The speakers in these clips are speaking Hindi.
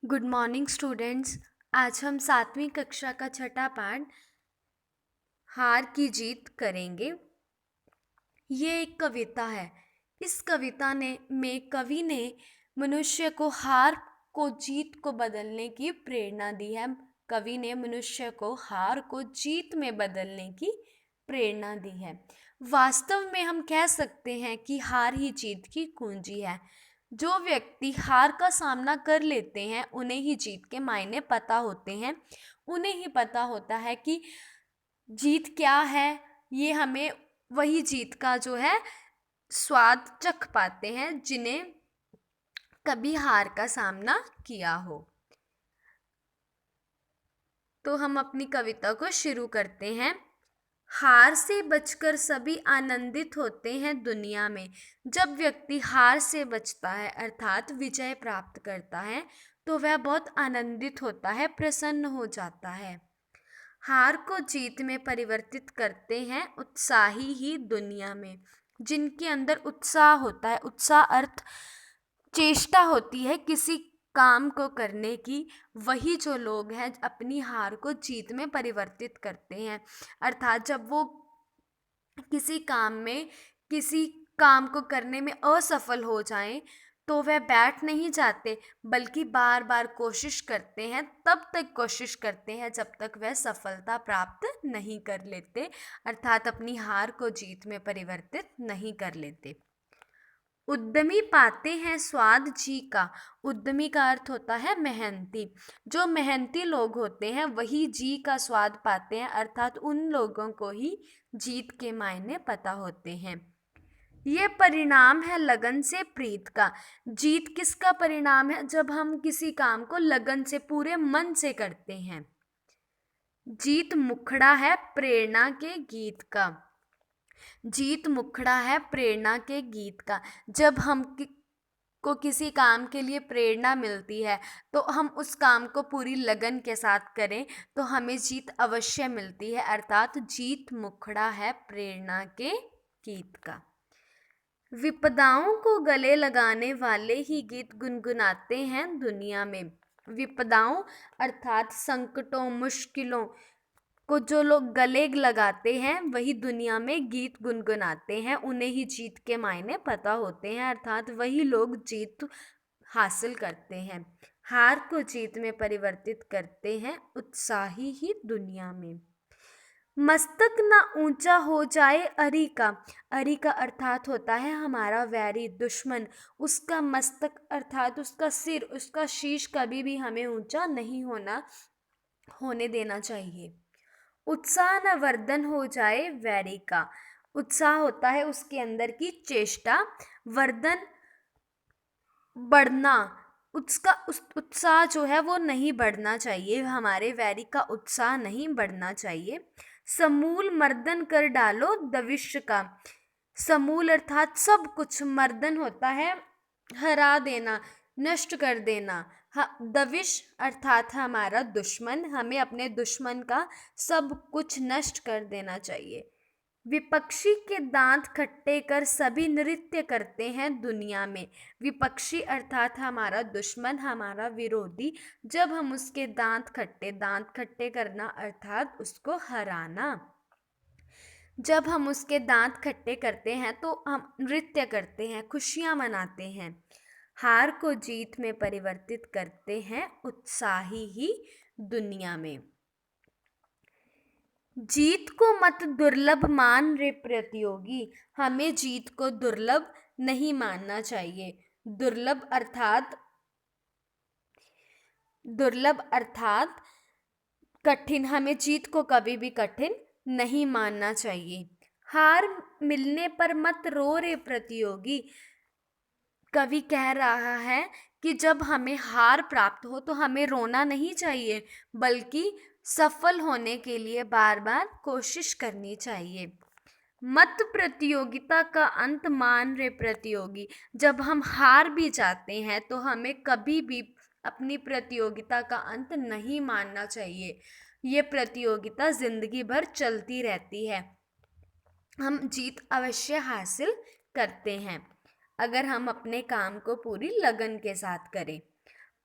Good morning students. आज हम 7वीं कक्षा का छठा पाठ हार की जीत करेंगे। ये एक कविता है। इस कविता में कवि ने मनुष्य को हार को जीत को बदलने की प्रेरणा दी है। कवि ने मनुष्य को हार को जीत में बदलने की प्रेरणा दी है। वास्तव में हम कह सकते हैं कि हार ही जीत की कुंजी है। जो व्यक्ति हार का सामना कर लेते हैं उन्हें ही जीत के मायने पता होते हैं। उन्हें ही पता होता है कि जीत क्या है। ये हमें वही जीत का जो है स्वाद चख पाते हैं जिन्हें कभी हार का सामना किया हो। तो हम अपनी कविता को शुरू करते हैं। हार से बचकर सभी आनंदित होते हैं दुनिया में। जब व्यक्ति हार से बचता है अर्थात विजय प्राप्त करता है तो वह बहुत आनंदित होता है, प्रसन्न हो जाता है। हार को जीत में परिवर्तित करते हैं उत्साही ही दुनिया में। जिनके अंदर उत्साह होता है, उत्साह अर्थ चेष्टा होती है किसी काम को करने की, वही जो लोग हैं अपनी हार को जीत में परिवर्तित करते हैं। अर्थात जब वो किसी काम को करने में असफल हो जाएं तो वह बैठ नहीं जाते बल्कि बार बार कोशिश करते हैं, तब तक कोशिश करते हैं जब तक वह सफलता प्राप्त नहीं कर लेते, अर्थात अपनी हार को जीत में परिवर्तित नहीं कर लेते। उद्यमी पाते हैं स्वाद जी का। उद्यमी का अर्थ होता है मेहनती। जो मेहनती लोग होते हैं वही जी का स्वाद पाते हैं, अर्थात उन लोगों को ही जीत के मायने पता होते हैं। ये परिणाम है लगन से प्रीत का। जीत किसका परिणाम है? जब हम किसी काम को लगन से पूरे मन से करते हैं। जीत मुखड़ा है प्रेरणा के गीत का। जीत मुखड़ा है प्रेरणा के गीत का। जब को किसी काम के लिए प्रेरणा मिलती है तो हम उस काम को पूरी लगन के साथ करें तो हमें जीत अवश्य मिलती है, अर्थात जीत मुखड़ा है प्रेरणा के गीत का। विपदाओं को गले लगाने वाले ही गीत गुनगुनाते हैं दुनिया में। विपदाओं अर्थात संकटों, मुश्किलों को जो लोग गले लगाते हैं वही दुनिया में गीत गुनगुनाते हैं, उन्हें ही जीत के मायने पता होते हैं, अर्थात वही लोग जीत हासिल करते हैं। हार को जीत में परिवर्तित करते हैं उत्साही ही दुनिया में। मस्तक ना ऊंचा हो जाए अरी का। अरी का अर्थात होता है हमारा वैरी, दुश्मन। उसका मस्तक अर्थात उसका सिर, उसका शीश कभी भी हमें ऊंचा नहीं होने देना चाहिए। उत्साह न वर्धन हो जाए वैरी का। उत्साह होता है उसके अंदर की चेष्टा, वर्धन बढ़ना, उसका उत्साह जो है वो नहीं बढ़ना चाहिए, हमारे वैरी का उत्साह नहीं बढ़ना चाहिए। समूल मर्दन कर डालो दविश्य का। समूल अर्थात सब कुछ, मर्दन होता है हरा देना, नष्ट कर देना। दविश अर्थात हमारा दुश्मन, हमें अपने दुश्मन का सब कुछ नष्ट कर देना चाहिए। विपक्षी के दांत खट्टे कर सभी नृत्य करते हैं दुनिया में। विपक्षी अर्थात हमारा दुश्मन, हमारा विरोधी। जब हम उसके दांत खट्टे करना अर्थात उसको हराना। जब हम उसके दांत खट्टे करते हैं तो हम नृत्य करते हैं, खुशियां मनाते हैं। हार को जीत में परिवर्तित करते हैं उत्साही ही दुनिया में। जीत को मत दुर्लभ मान रे प्रतियोगी। हमें जीत को दुर्लभ नहीं मानना चाहिए। दुर्लभ अर्थात कठिन। हमें जीत को कभी भी कठिन नहीं मानना चाहिए। हार मिलने पर मत रो रे प्रतियोगी। कवि कह रहा है कि जब हमें हार प्राप्त हो तो हमें रोना नहीं चाहिए बल्कि सफल होने के लिए बार बार कोशिश करनी चाहिए। मत प्रतियोगिता का अंत मान रे प्रतियोगी। जब हम हार भी जाते हैं तो हमें कभी भी अपनी प्रतियोगिता का अंत नहीं मानना चाहिए। ये प्रतियोगिता जिंदगी भर चलती रहती है। हम जीत अवश्य हासिल करते हैं अगर हम अपने काम को पूरी लगन के साथ करें।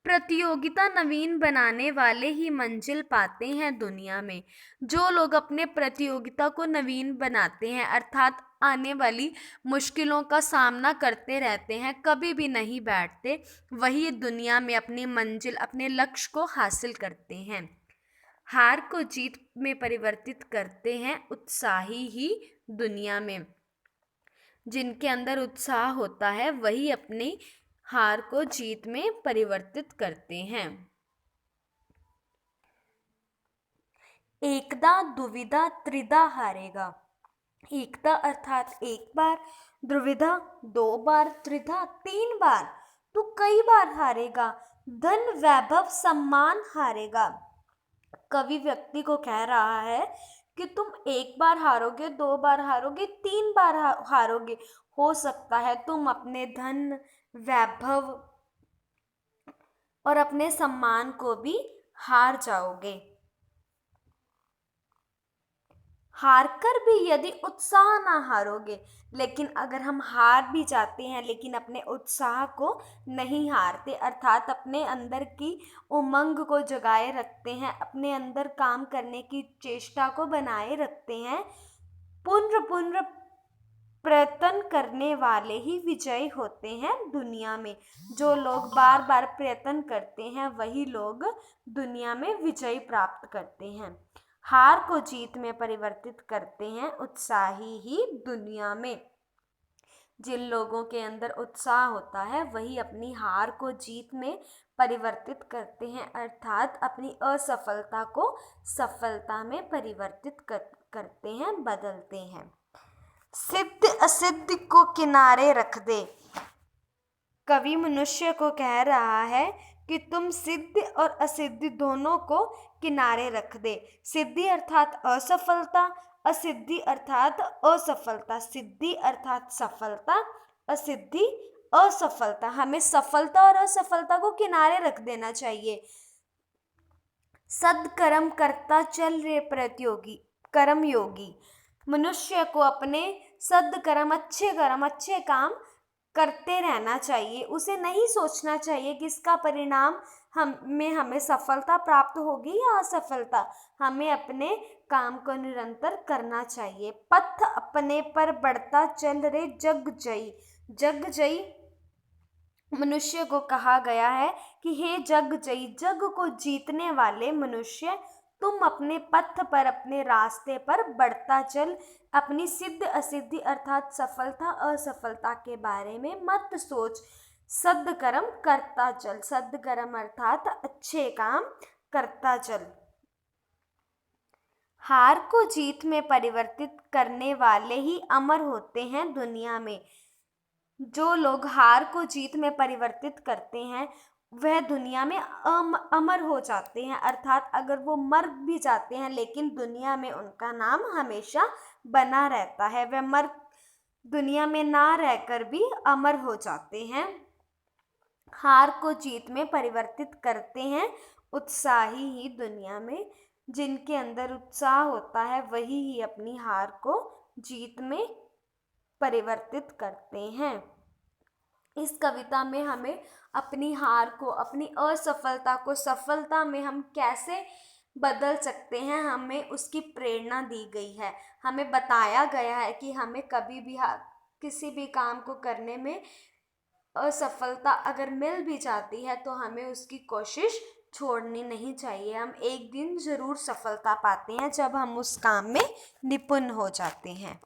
प्रतियोगिता नवीन बनाने वाले ही मंजिल पाते हैं दुनिया में। जो लोग अपने प्रतियोगिता को नवीन बनाते हैं, अर्थात आने वाली मुश्किलों का सामना करते रहते हैं, कभी भी नहीं बैठते, वही दुनिया में अपनी मंजिल, अपने लक्ष्य को हासिल करते हैं। हार को जीत में परिवर्तित करते हैं उत्साही ही दुनिया में। जिनके अंदर उत्साह होता है वही अपनी हार को जीत में परिवर्तित करते हैं। एकदा दुविधा त्रिधा हारेगा। एकता अर्थात एक बार, द्विविधा दो बार, त्रिधा तीन बार, तो कई बार हारेगा। धन वैभव सम्मान हारेगा। कवि व्यक्ति को कह रहा है कि तुम एक बार हारोगे, दो बार हारोगे, तीन बार हारोगे, हो सकता है तुम अपने धन, वैभव और अपने सम्मान को भी हार जाओगे। हार कर भी यदि उत्साह ना हारोगे, लेकिन अगर हम हार भी जाते हैं लेकिन अपने उत्साह को नहीं हारते, अर्थात अपने अंदर की उमंग को जगाए रखते हैं, अपने अंदर काम करने की चेष्टा को बनाए रखते हैं, पुनः प्रयत्न करने वाले ही विजयी होते हैं दुनिया में। जो लोग बार बार प्रयत्न करते हैं वही लोग दुनिया में विजय प्राप्त करते हैं। हार को जीत में परिवर्तित करते हैं उत्साही ही दुनिया में। जिन लोगों के अंदर उत्साह होता है वही अपनी हार को जीत में परिवर्तित करते हैं, अर्थात अपनी असफलता को सफलता में परिवर्तित करते हैं, बदलते हैं। सिद्ध असिद्ध को किनारे रख दे। कवि मनुष्य को कह रहा है कि तुम सिद्ध और असिद्ध दोनों को किनारे रख दे। सिद्धि अर्थात असफलता, असिद्धि अर्थात असफलता। सिद्धि अर्थात सफलता, असिद्धि असफलता। हमें सफलता और असफलता को किनारे रख देना चाहिए। सद्कर्म करता चल रे प्रतियोगी कर्मयोगी। मनुष्य को अपने सद्कर्म, अच्छे काम करते रहना चाहिए। उसे नहीं सोचना चाहिए कि इसका परिणाम हमें सफलता प्राप्त होगी या असफलता। हमें अपने काम को निरंतर करना चाहिए। पथ अपने पर बढ़ता चल रे जग जई। जग जई मनुष्य को कहा गया है कि हे जग जई, जग को जीतने वाले मनुष्य, तुम अपने पथ पर, अपने रास्ते पर बढ़ता चल। अपनी सिद्ध असिद्धि अर्थात सफलता असफलता के बारे में मत सोच। सद्कर्म करता चल। सद्कर्म अर्थात अच्छे काम करता चल। हार को जीत में परिवर्तित करने वाले ही अमर होते हैं दुनिया में। जो लोग हार को जीत में परिवर्तित करते हैं वह दुनिया में अमर हो जाते हैं, अर्थात अगर वो मर भी जाते हैं लेकिन दुनिया में उनका नाम हमेशा बना रहता है। वह दुनिया में ना रहकर भी अमर हो जाते हैं। हार को जीत में परिवर्तित करते हैं उत्साही ही दुनिया में। जिनके अंदर उत्साह होता है वही ही अपनी हार को जीत में परिवर्तित करते हैं। इस कविता में हमें अपनी हार को, अपनी असफलता को सफलता में हम कैसे बदल सकते हैं, हमें उसकी प्रेरणा दी गई है। हमें बताया गया है कि हमें कभी भी किसी भी काम को करने में असफलता अगर मिल भी जाती है तो हमें उसकी कोशिश छोड़नी नहीं चाहिए। हम एक दिन ज़रूर सफलता पाते हैं जब हम उस काम में निपुण हो जाते हैं।